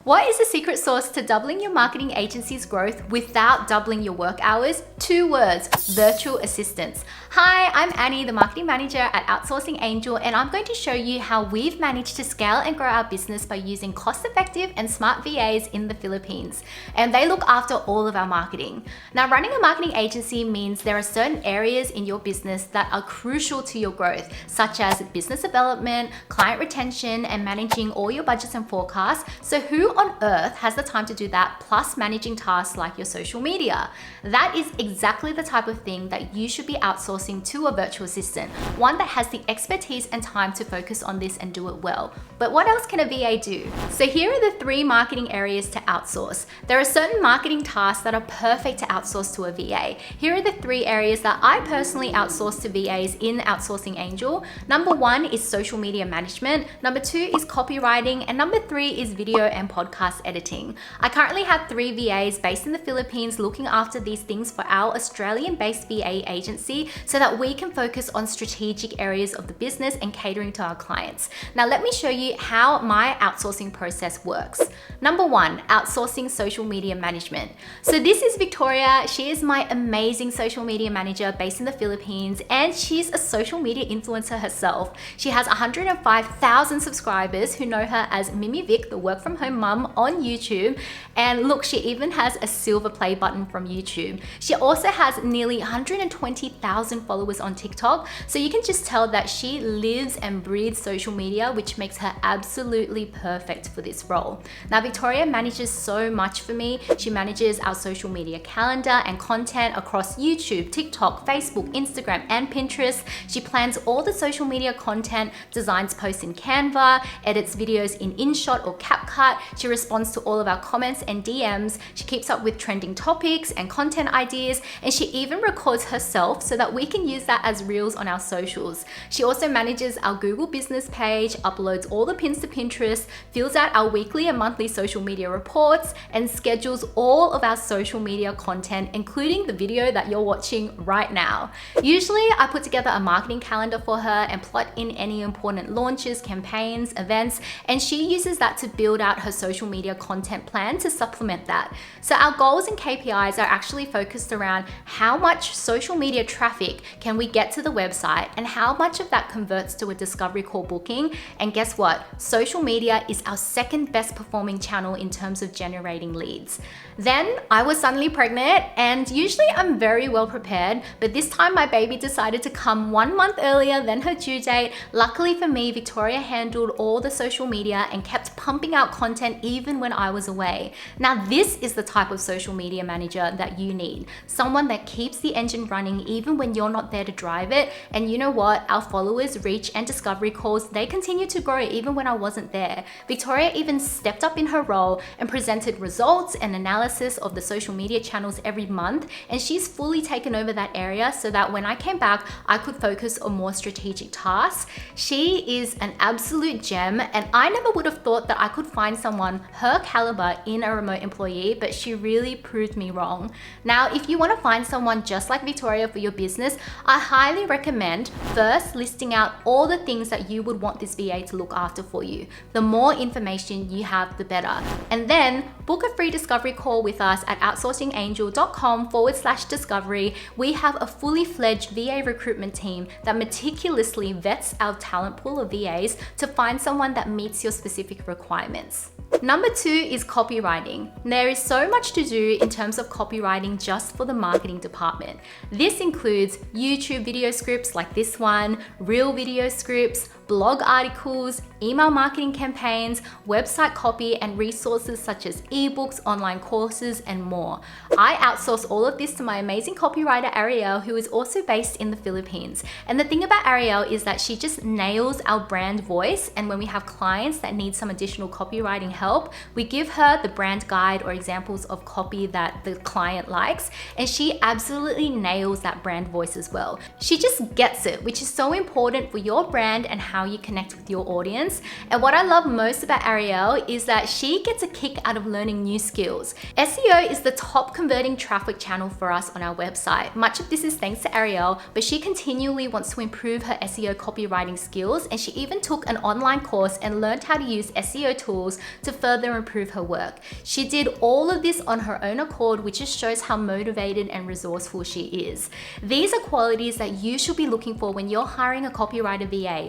What is the secret sauce to doubling your marketing agency's growth without doubling your work hours? 2 words: virtual assistants. Hi, I'm Annie, the marketing manager at Outsourcing Angel, and I'm going to show you how we've managed to scale and grow our business by using cost-effective and smart VAs in the Philippines. And they look after all of our marketing. Now, running a marketing agency means there are certain areas in your business that are crucial to your growth, such as business development, client retention, and managing all your budgets and forecasts. So who on earth has the time to do that, plus managing tasks like your social media? That is exactly the type of thing that you should be outsourcing to a virtual assistant, one that has the expertise and time to focus on this and do it well. But what else can a VA do? So here are the 3 marketing areas to outsource. There are certain marketing tasks that are perfect to outsource to a VA. Here are the 3 areas that I personally outsource to VAs in Outsourcing Angel. Number 1 is social media management. Number 2 is copywriting. And number 3 is video and podcast editing. I currently have 3 VAs based in the Philippines looking after these things for our Australian-based VA agency so that we can focus on strategic areas of the business and catering to our clients. Now, let me show you how my outsourcing process works. Number 1, outsourcing social media management. So this is Victoria. She is my amazing social media manager based in the Philippines, and she's a social media influencer herself. She has 105,000 subscribers who know her as Mimi Vic, the work from home mum on YouTube. And look, she even has a silver play button from YouTube. She also has nearly 120,000 followers on TikTok. So you can just tell that she lives and breathes social media, which makes her absolutely perfect for this role. Now, Victoria manages so much for me. She manages our social media calendar and content across YouTube, TikTok, Facebook, Instagram, and Pinterest. She plans all the social media content, designs posts in Canva, edits videos in InShot or CapCut. She responds to all of our comments and DMs. She keeps up with trending topics and content ideas, and she even records herself so that we can use that as reels on our socials. She also manages our Google business page, uploads all the pins to Pinterest, fills out our weekly and monthly social media reports, and schedules all of our social media content, including the video that you're watching right now. Usually, I put together a marketing calendar for her and plot in any important launches, campaigns, events, and she uses that to build out her social media content plan to supplement that. So our goals and KPIs are actually focused around how much social media traffic can we get to the website and how much of that converts to a discovery call booking. And guess what? Social media is our second best performing channel in terms of generating leads. Then I was suddenly pregnant, and usually I'm very well prepared, but this time my baby decided to come 1 month earlier than her due date. Luckily for me, Victoria handled all the social media and kept pumping out content even when I was away. Now, this is the type of social media manager that you need. Someone that keeps the engine running even when you're not there to drive it. And you know what? Our followers, reach, and discovery calls, they continue to grow even when I wasn't there. Victoria even stepped up in her role and presented results and analysis of the social media channels every month, and she's fully taken over that area so that when I came back, I could focus on more strategic tasks. She is an absolute gem, and I never would have thought that I could find someone her caliber in a remote employee, but she really proved me wrong. Now, if you want to find someone just like Victoria for your business, I highly recommend first listing out all the things that you would want this VA to look after for you. The more information you have, the better. And then book a free discovery call with us at outsourcingangel.com/discovery. We have a fully fledged VA recruitment team that meticulously vets our talent pool of VAs to find someone that meets your specific requirements. Number 2 is copywriting. There is so much to do in terms of copywriting just for the marketing department. This includes YouTube video scripts like this one, reel video scripts, blog articles, email marketing campaigns, website copy, and resources such as ebooks, online courses, and more. I outsource all of this to my amazing copywriter Ariel, who is also based in the Philippines. And the thing about Ariel is that she just nails our brand voice, and when we have clients that need some additional copywriting help, we give her the brand guide or examples of copy that the client likes, and she absolutely nails that brand voice as well. She just gets it, which is so important for your brand and how how you connect with your audience. And what I love most about 𝗩𝗂𝗍 is that she gets a kick out of learning new skills. SEO is the top converting traffic channel for us on our website. Much of this is thanks to 𝗩𝗂𝗍, but she continually wants to improve her SEO copywriting skills, and she even took an online course and learned how to use SEO tools to further improve her work. She did all of this on her own accord, which just shows how motivated and resourceful she is. These are qualities that you should be looking for when you're hiring a copywriter VA.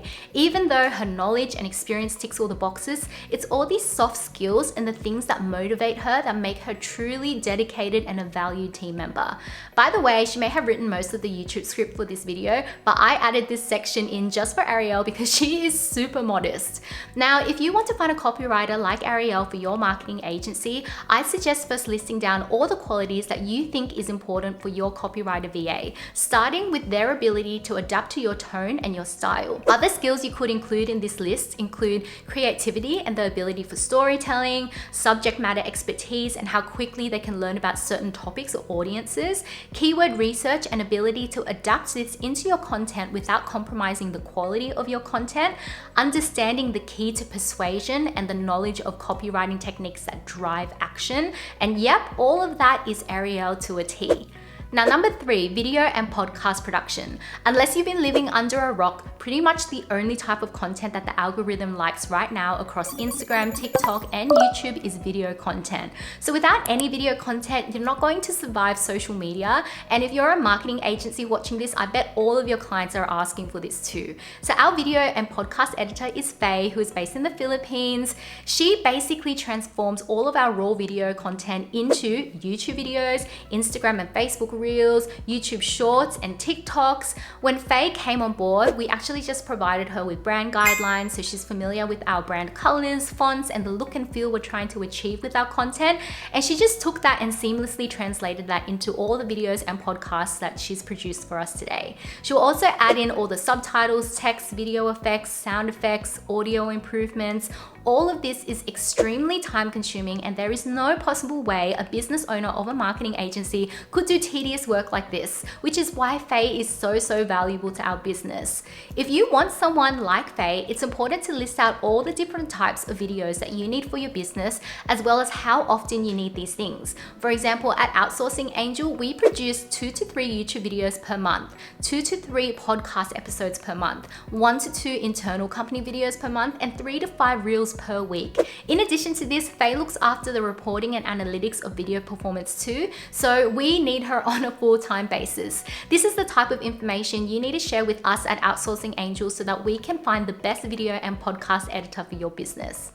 Even though her knowledge and experience ticks all the boxes, it's all these soft skills and the things that motivate her that make her truly dedicated and a valued team member. By the way, she may have written most of the YouTube script for this video, but I added this section in just for 𝗩𝗂𝗍 because she is super modest. Now, if you want to find a copywriter like 𝗩𝗂𝗍 for your marketing agency, I suggest first listing down all the qualities that you think is important for your copywriter VA, starting with their ability to adapt to your tone and your style. Other skills you could include in this list include creativity and the ability for storytelling, subject matter expertise and how quickly they can learn about certain topics or audiences, keyword research and ability to adapt this into your content without compromising the quality of your content, understanding the key to persuasion and the knowledge of copywriting techniques that drive action. And yep, all of that is 𝗩𝗂𝗍 to a T. Now, number 3, video and podcast production. Unless you've been living under a rock, pretty much the only type of content that the algorithm likes right now across Instagram, TikTok, and YouTube is video content. So without any video content, you're not going to survive social media. And if you're a marketing agency watching this, I bet all of your clients are asking for this too. So our video and podcast editor is 𝗩𝗍𝗍, who is based in the Philippines. She basically transforms all of our raw video content into YouTube videos, Instagram and Facebook Reels, YouTube Shorts, and TikToks. When 𝗩𝗍𝗍 came on board, we actually just provided her with brand guidelines, so she's familiar with our brand colors, fonts, and the look and feel we're trying to achieve with our content. And she just took that and seamlessly translated that into all the videos and podcasts that she's produced for us today. She'll also add in all the subtitles, text, video effects, sound effects, audio improvements. All of this is extremely time consuming, and there is no possible way a business owner of a marketing agency could do tedious work like this, which is why 𝗩𝗍𝗍 is so valuable to our business. If you want someone like 𝗩𝗍𝗍, it's important to list out all the different types of videos that you need for your business, as well as how often you need these things. For example, at Outsourcing Angel, we produce 2 to 3 YouTube videos per month, 2 to 3 podcast episodes per month, 1 to 2 internal company videos per month, and 3 to 5 reels per week. In addition to this, 𝗩𝗍𝗍 looks after the reporting and analytics of video performance too, so we need her on a full-time basis. This is the type of information you need to share with us at Outsourcing Angel so that we can find the best video and podcast editor for your business.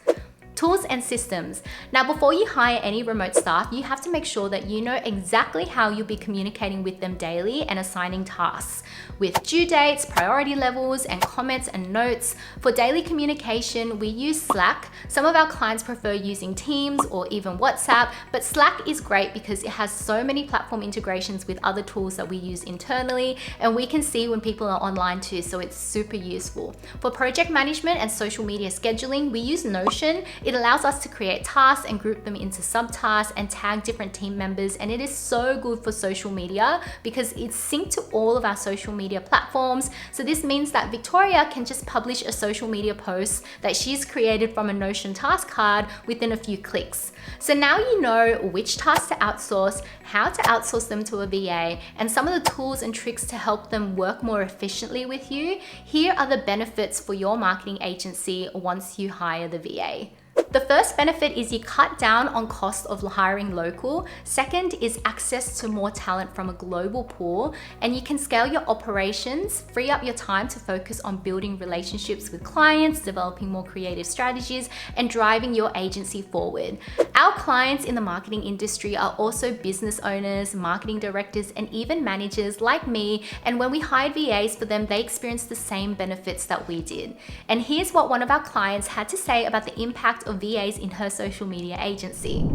Tools and systems. Now, before you hire any remote staff, you have to make sure that you know exactly how you'll be communicating with them daily and assigning tasks with due dates, priority levels, and comments and notes. For daily communication, we use Slack. Some of our clients prefer using Teams or even WhatsApp, but Slack is great because it has so many platform integrations with other tools that we use internally, and we can see when people are online too, so it's super useful. For project management and social media scheduling, we use Notion. It allows us to create tasks and group them into subtasks and tag different team members, and it is so good for social media because it's synced to all of our social media platforms. So this means that Victoria can just publish a social media post that she's created from a Notion task card within a few clicks. So now you know which tasks to outsource, how to outsource them to a VA, and some of the tools and tricks to help them work more efficiently with you. Here are the benefits for your marketing agency once you hire the VA. The first benefit is you cut down on cost of hiring local. Second is access to more talent from a global pool, and you can scale your operations, free up your time to focus on building relationships with clients, developing more creative strategies, and driving your agency forward. Our clients in the marketing industry are also business owners, marketing directors, and even managers like me, and when we hired VAs for them, they experienced the same benefits that we did. And here's what one of our clients had to say about the impact of VAs in her social media agency.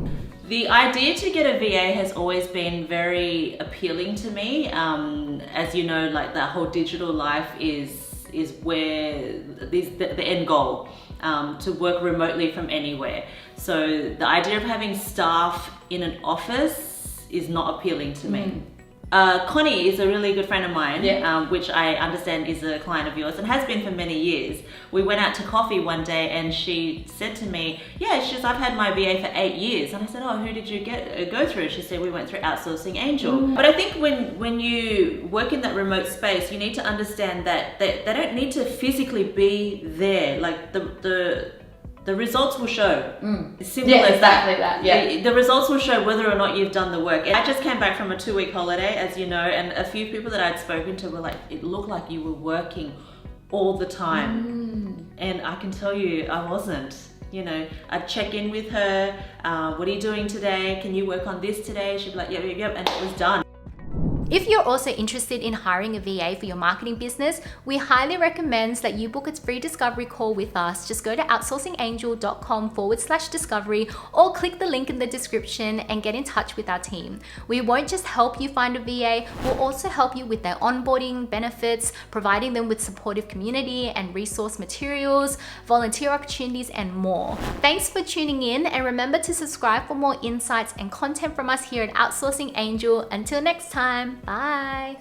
The idea to get a VA has always been very appealing to me. As you know, like that whole digital life is where the end goal, to work remotely from anywhere. So the idea of having staff in an office is not appealing to me. Connie is a really good friend of mine, Yeah. which I understand is a client of yours and has been for many years. We went out to coffee one day and she said to me, yeah, I've had my VA for 8 years. And I said, oh, who did you go through? She said, we went through Outsourcing Angel. But I think when you work in that remote space, you need to understand that they don't need to physically be there. Like the results will show. It's simple as exactly that. The results will show whether or not you've done the work. And I just came back from a 2-week holiday, as you know, and a few people that I'd spoken to were like, it looked like you were working all the time. And I can tell you, I wasn't. You know, I'd check in with her. What are you doing today? Can you work on this today? She'd be like, yep, and it was done. If you're also interested in hiring a VA for your marketing business, we highly recommend that you book a free discovery call with us. Just go to outsourcingangel.com/discovery or click the link in the description and get in touch with our team. We won't just help you find a VA, we'll also help you with their onboarding benefits, providing them with supportive community and resource materials, volunteer opportunities, and more. Thanks for tuning in, and remember to subscribe for more insights and content from us here at Outsourcing Angel. Until next time. Bye.